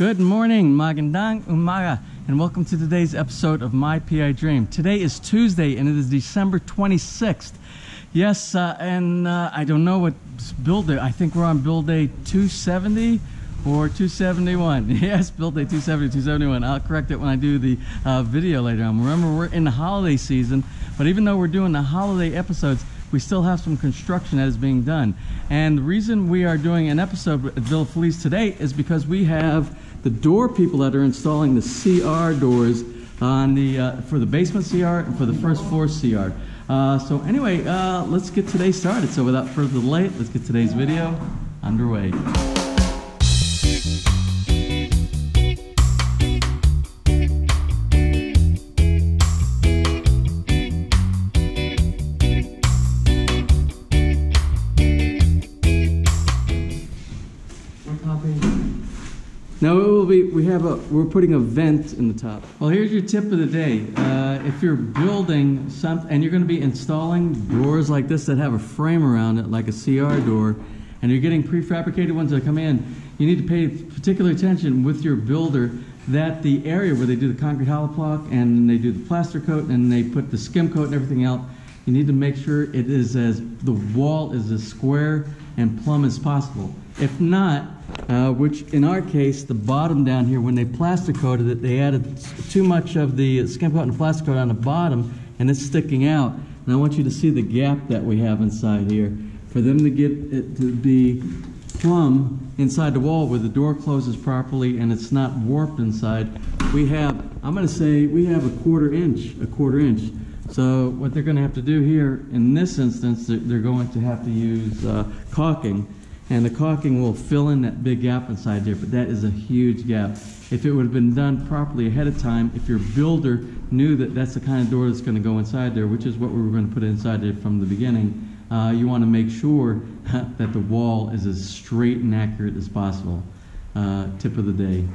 Good morning, magandang umaga, and welcome to today's episode of My PI Dream. Today is Tuesday, and it is December 26th. Yes, I don't know what build day. I think we're on build day 270 or 271. Yes, build day 270, 271. I'll correct it when I do the video later on. Remember, we're in the holiday season, but even though we're doing the holiday episodes, we still have some construction that is being done. And the reason we are doing an episode at Villa Feliz today is because we have the door people that are installing the CR doors on the for the basement CR and for the first floor CR. So anyway, let's get today started. So without further delay, let's get today's video underway. Now it will be, we're putting a vent in the top. Well, here's your tip of the day. If you're building something and you're going to be installing doors like this that have a frame around it, like a CR door, and you're getting prefabricated ones that come in, you need to pay particular attention with your builder that the area where they do the concrete hollow block and they do the plaster coat and they put the skim coat and everything else, you need to make sure it is the wall is as square and plumb as possible. If not, which in our case, the bottom down here, when they plaster coated it, they added too much of the skim coat and plaster coat on the bottom, and it's sticking out. And I want you to see the gap that we have inside here. For them to get it to be plumb inside the wall where the door closes properly and it's not warped inside, we have, I'm going to say, we have a quarter inch. So what they're going to have to do here, in this instance, they're going to have to use caulking. And the caulking will fill in that big gap inside there, but that is a huge gap. If it would have been done properly ahead of time, if your builder knew that that's the kind of door that's going to go inside there, which is what we were going to put inside there from the beginning, you want to make sure that the wall is as straight and accurate as possible. Tip of the day.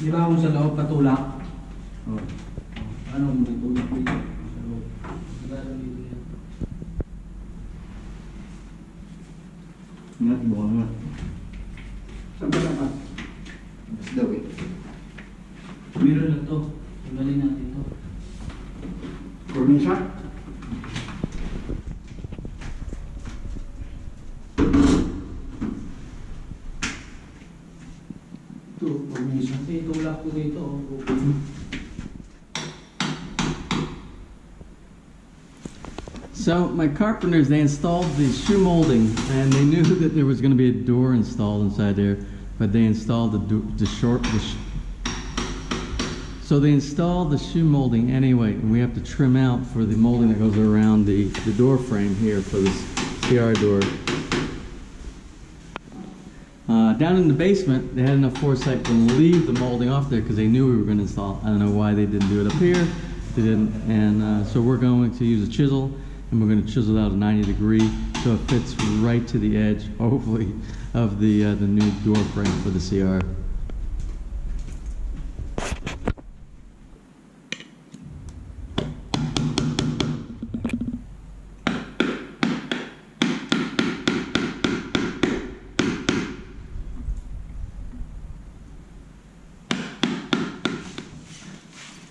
Di ba kung sa loob patulak? Oh. Ano mo tulak dito? Sa loob. Diba lang dito yan? Nga, ibawa nga. Saan ba dapat? Mas daw eh. Meron na to. Tanggalin natin to. Cornisa? Ito, cornisa. Itulak ko dito. So my carpenters, they installed the shoe molding, and they knew that there was going to be a door installed inside there, but they installed so they installed the shoe molding anyway, and we have to trim out for the molding that goes around the door frame here for this CR door. Down in the basement, they had enough foresight to leave the molding off there because they knew we were going to install. I don't know why they didn't do it up here. They didn't, and so we're going to use a chisel, and we're going to chisel out a 90-degree so it fits right to the edge, hopefully, of the new door frame for the CR.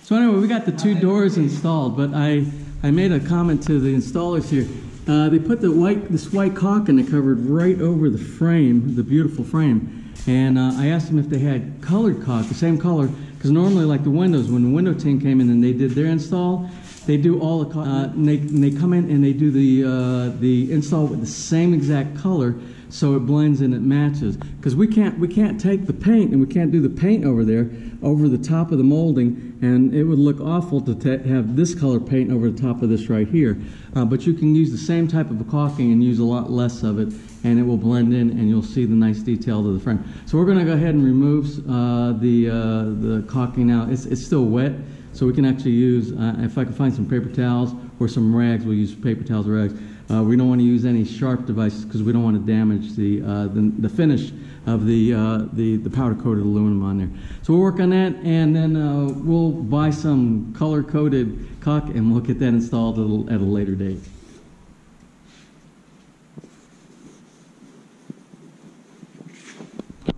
So anyway, we got the two doors installed, but I made a comment to the installers here. They put this white caulking that covered right over the frame, the beautiful frame, and I asked them if they had colored caulk, the same color, because normally, like the windows, when the window team came in and they did their install, they do all the caulk, and they come in and they do the install with the same exact color, so it blends and it matches. Because we can't take the paint, and we can't do the paint over there, over the top of the molding, and it would look awful to have this color paint over the top of this right here. But you can use the same type of caulking and use a lot less of it, and it will blend in, and you'll see the nice detail of the frame. So we're going to go ahead and remove the caulking now. It's still wet, so we can actually use, if I can find some paper towels or some rags, we'll use paper towels or rags. We don't want to use any sharp devices because we don't want to damage the finish of the powder coated aluminum on there. So we'll work on that, and then we'll buy some color coded caulk and we'll get that installed at a later date.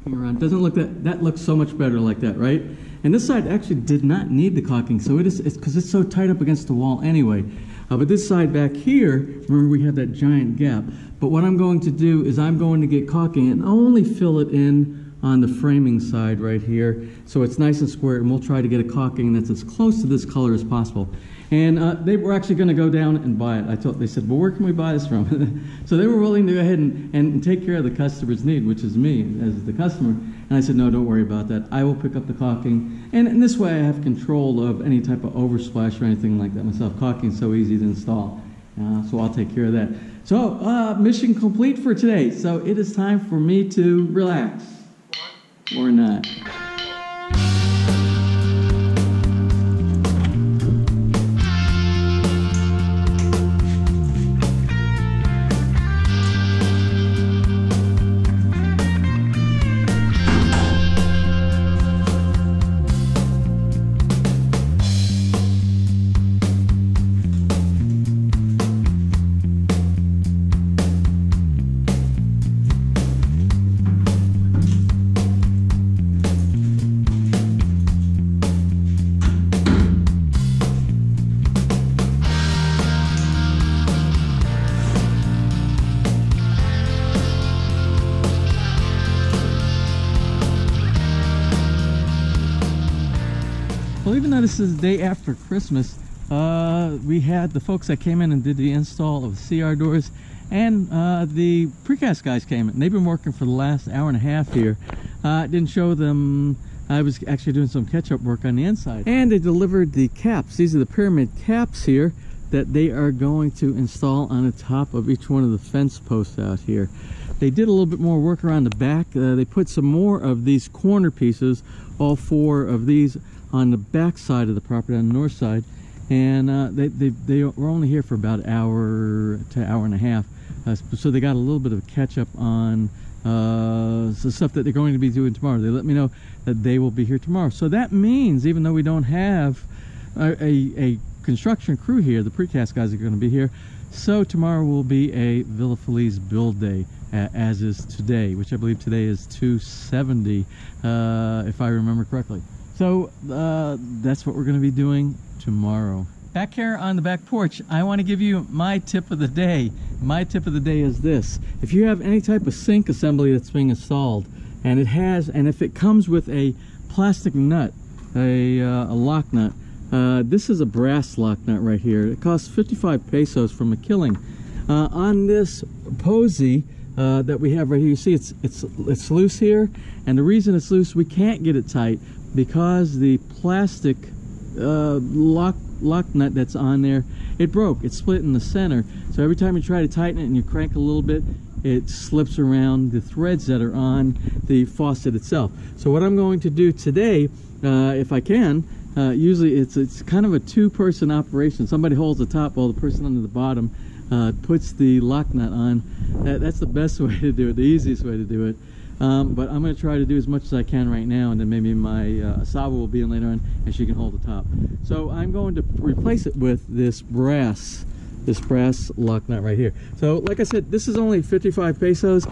Around. Doesn't look that looks so much better like that, right? And this side actually did not need the caulking, so it's because it's so tight up against the wall anyway. But this side back here, remember we have that giant gap. But what I'm going to do is I'm going to get caulking and only fill it in on the framing side right here, so it's nice and square. And we'll try to get a caulking that's as close to this color as possible. And they were actually going to go down and buy it. They said, well, where can we buy this from? So they were willing to go ahead and take care of the customer's need, which is me as the customer. And I said, no, don't worry about that. I will pick up the caulking. And in this way, I have control of any type of oversplash or anything like that myself. Caulking is so easy to install. So I'll take care of that. So mission complete for today. So it is time for me to relax. Or not. Well, even though this is the day after Christmas, we had the folks that came in and did the install of the CR doors, and the precast guys came in. They've been working for the last hour and a half here. Didn't show them. I was actually doing some catch-up work on the inside. And they delivered the caps. These are the pyramid caps here that they are going to install on the top of each one of the fence posts out here. They did a little bit more work around the back. They put some more of these corner pieces, all 4 of these, on the back side of the property, on the north side, and they were only here for about an hour to hour and a half, so they got a little bit of a catch up on the stuff that they're going to be doing tomorrow. They let me know that they will be here tomorrow, so that means even though we don't have a construction crew here, the precast guys are going to be here, so tomorrow will be a Villa Feliz build day, as is today, which I believe today is 270 if I remember correctly. So that's what we're going to be doing tomorrow. Back here on the back porch, I want to give you my tip of the day. My tip of the day is this. If you have any type of sink assembly that's being installed, and if it comes with a plastic nut, a lock nut, this is a brass lock nut right here. It costs 55 pesos from a killing. On this posy that we have right here, you see it's loose here, and the reason it's loose, we can't get it tight because the plastic lock nut that's on there, it broke. It split in the center, so every time you try to tighten it and you crank a little bit, it slips around the threads that are on the faucet itself. So what I'm going to do today, if I can, usually it's kind of a 2-person operation. Somebody holds the top while the person under the bottom puts the lock nut on. That's the best way to do it, the easiest way to do it. But I'm going to try to do as much as I can right now, and then maybe my Asaba will be in later on and she can hold the top. So I'm going to replace it with this brass lock nut right here. So like I said, this is only 55 pesos.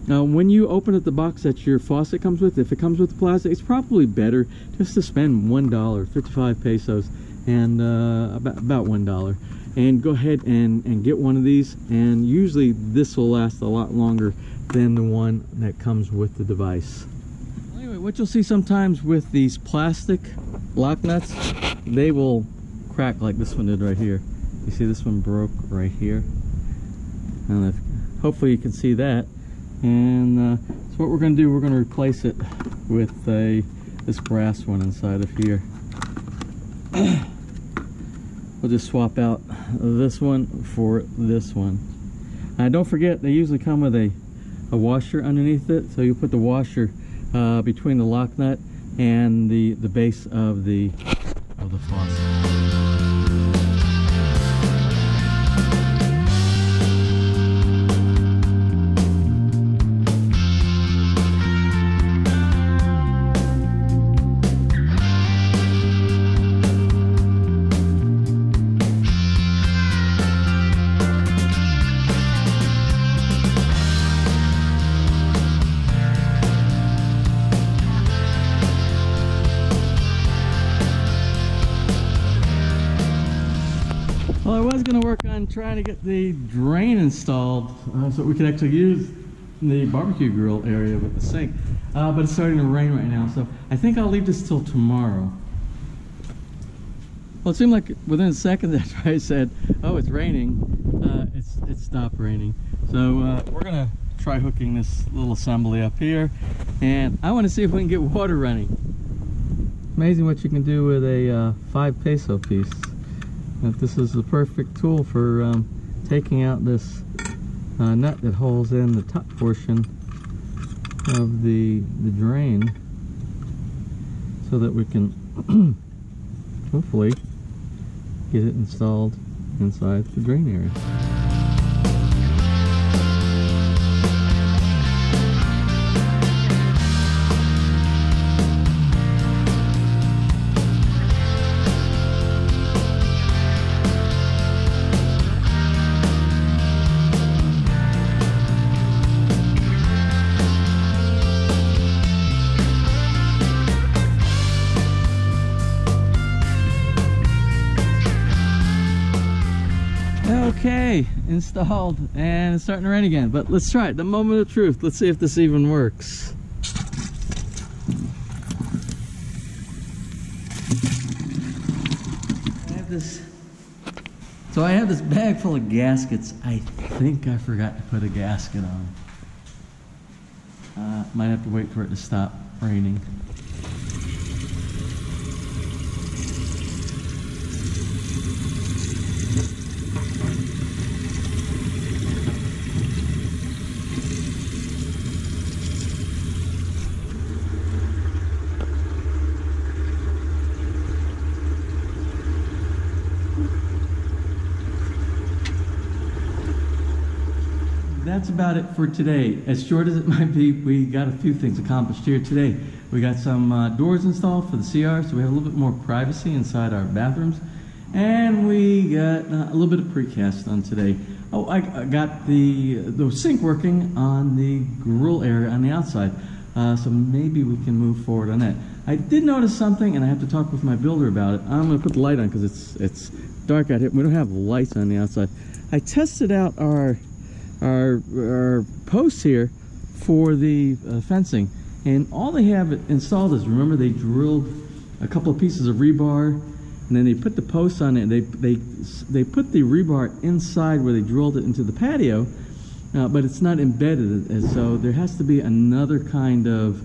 When you open up the box that your faucet comes with, if it comes with the plastic, it's probably better just to spend $1, 55 pesos, and about $1. And go ahead and get one of these, and usually this will last a lot longer than the one that comes with the device. Anyway, what you'll see sometimes with these plastic lock nuts, they will crack like this one did right here. You see this one broke right here, and hopefully you can see that. And so what we're going to do, we're going to replace it with this brass one inside of here. We'll just swap out this one for this one. Don't forget, they usually come with a washer underneath it, so you put the washer between the lock nut and the base of the faucet. Well, I was going to work on trying to get the drain installed so we could actually use the barbecue grill area with the sink. But it's starting to rain right now, so I think I'll leave this till tomorrow. Well, it seemed like within a second after I said, oh, it's raining, it stopped raining. So we're going to try hooking this little assembly up here, and I want to see if we can get water running. Amazing what you can do with a 5 peso piece. If this is the perfect tool for taking out this nut that holds in the top portion of the drain, so that we can hopefully get it installed inside the drain area. Okay, installed, and it's starting to rain again, but let's try it. The moment of truth. Let's see if this even works. I have this bag full of gaskets. I think I forgot to put a gasket on. Might have to wait for it to stop raining. That's about it for today. As short as it might be, we got a few things accomplished here today. We got some doors installed for the CR, so we have a little bit more privacy inside our bathrooms. And we got a little bit of precast done today. Oh, I got the sink working on the grill area on the outside. So maybe we can move forward on that. I did notice something, and I have to talk with my builder about it. I'm going to put the light on because it's dark out here. We don't have lights on the outside. I tested out our posts here for the fencing, and all they have installed is, remember, they drilled a couple of pieces of rebar, and then they put the posts on it. They put the rebar inside where they drilled it into the patio, but it's not embedded, and so there has to be another kind of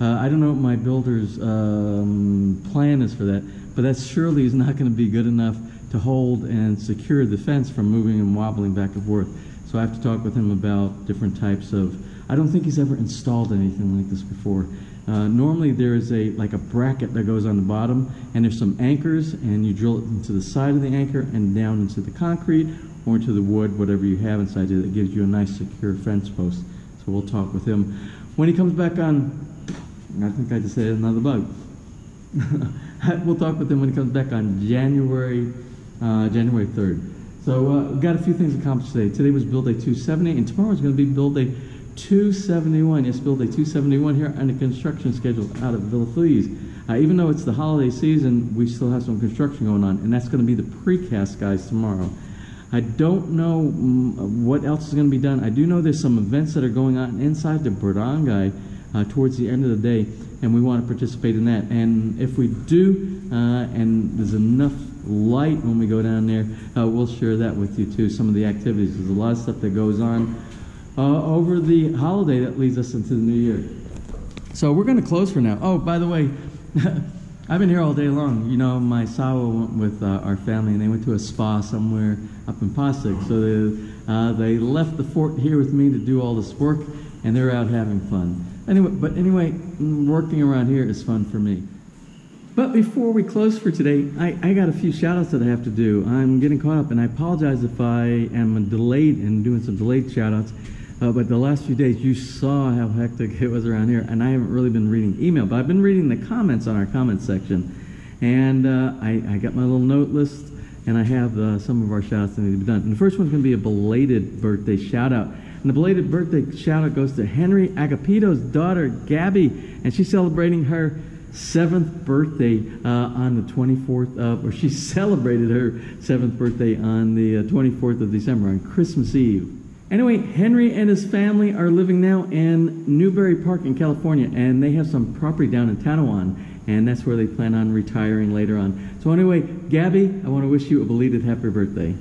I don't know what my builder's plan is for that, but that surely is not going to be good enough to hold and secure the fence from moving and wobbling back and forth. So I have to talk with him about different types of, I don't think he's ever installed anything like this before. Normally there is like a bracket that goes on the bottom, and there's some anchors, and you drill it into the side of the anchor and down into the concrete or into the wood, whatever you have inside it. That gives you a nice secure fence post. So we'll talk with him. When he comes back on, I think I just said another bug. We'll talk with him when he comes back on January 3rd. So we've got a few things accomplished today. Today was build day 270, and tomorrow is going to be build day 271. Yes, build day 271 here on the construction schedule out of Feliz. Even though it's the holiday season, we still have some construction going on, and that's going to be the precast guys tomorrow. I don't know what else is going to be done. I do know there's some events that are going on inside the barangay towards the end of the day, and we want to participate in that. And if we do, and there's enough light when we go down there, we'll share that with you too, some of the activities. There's a lot of stuff that goes on over the holiday that leads us into the new year. So we're going to close for now. Oh, by the way, I've been here all day long. You know, my Sawa went with our family, and they went to a spa somewhere up in Pasig. So they left the fort here with me to do all this work, and they're out having fun. Anyway, working around here is fun for me. But before we close for today, I got a few shout-outs that I have to do. I'm getting caught up, and I apologize if I am delayed in doing some delayed shout-outs. But the last few days, you saw how hectic it was around here, and I haven't really been reading email, but I've been reading the comments on our comment section. And I got my little note list, and I have some of our shout-outs that need to be done. And the first one's going to be a belated birthday shout-out. And the belated birthday shout-out goes to Henry Agapito's daughter, Gabby, and she's celebrating her 7th birthday on the 24th of, or she celebrated her 7th birthday on the 24th of December, on Christmas Eve. Anyway, Henry and his family are living now in Newbury Park in California, and they have some property down in Tanauan, and that's where they plan on retiring later on. So anyway, Gabby, I want to wish you a belated happy birthday.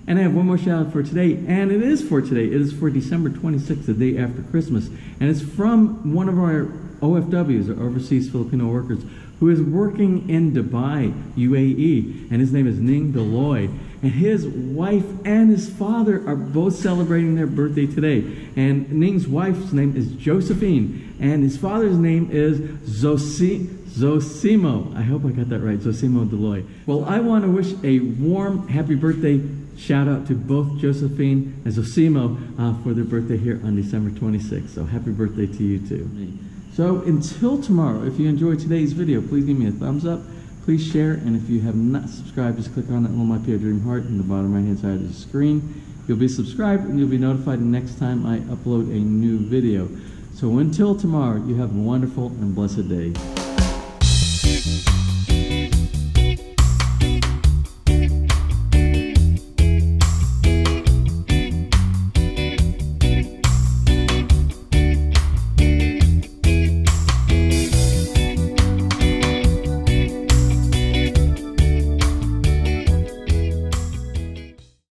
And I have one more shout out for today, and it is for today. It is for December 26th, the day after Christmas, and it's from one of our OFWs, or Overseas Filipino Workers, who is working in Dubai, UAE, and his name is Ning Deloy. And his wife and his father are both celebrating their birthday today. And Ning's wife's name is Josephine, and his father's name is Zosimo. I hope I got that right, Zosimo Deloy. Well, I want to wish a warm happy birthday shout out to both Josephine and Zosimo for their birthday here on December 26th. So happy birthday to you too. So until tomorrow, if you enjoyed today's video, please give me a thumbs up. Please share, and if you have not subscribed, just click on that little My PO Dream heart in the bottom right hand side of the screen. You'll be subscribed and you'll be notified the next time I upload a new video. So until tomorrow, you have a wonderful and blessed day.